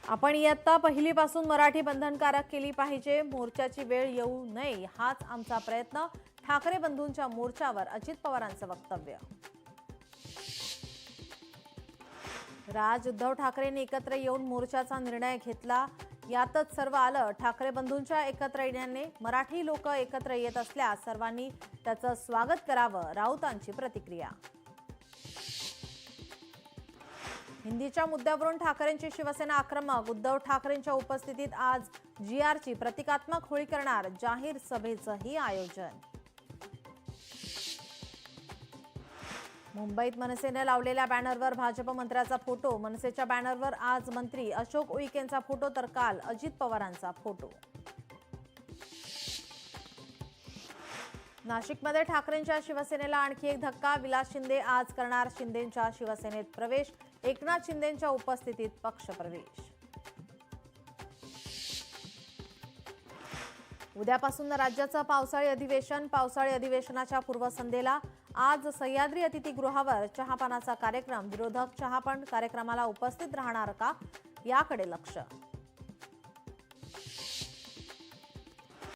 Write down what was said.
आपण इयत्ता पहिलीपासून मराठी बंधनकारक केली पाहिजे, मोर्चाची वेळ येऊ नये हाच आमचा प्रयत्न. ठाकरे बंधूंच्या मोर्चावर अजित पवारांचं वक्तव्य. उद्धव ठाकरेंनी एकत्र येऊन मोर्चाचा निर्णय घेतला, यातच सर्व आलं. ठाकरे बंधूंच्या एकत्र येण्याने मराठी लोक एकत्र येत असल्यास सर्वांनी त्याचं स्वागत करावं, राऊतांची प्रतिक्रिया. हिंदीच्या मुद्द्यावरून ठाकरेंची शिवसेना आक्रमक. उद्धव ठाकरेंच्या उपस्थितीत आज GRची प्रतिकात्मक होळी करणार, जाहीर सभेचंही आयोजन. मुंबईत मनसेने लावलेल्या बॅनरवर भाजप मंत्र्याचा फोटो. मनसेच्या बॅनरवर आज मंत्री अशोक उईकेंचा फोटो तर काल अजित पवारांचा फोटो. नाशिकमध्ये ठाकरेंच्या शिवसेनेला आणखी एक धक्का. विलास शिंदे आज करणार शिंदेंच्या शिवसेनेत प्रवेश. एकनाथ शिंदेंच्या उपस्थितीत पक्षप्रवेश. उद्यापासून राज्याचं पावसाळी अधिवेशन. पावसाळी अधिवेशनाच्या पूर्वसंध्येला आज सह्याद्री अतिथीगृहावर चहापानाचा कार्यक्रम. विरोधक चहापान कार्यक्रमाला उपस्थित राहणार का, याकडे लक्ष.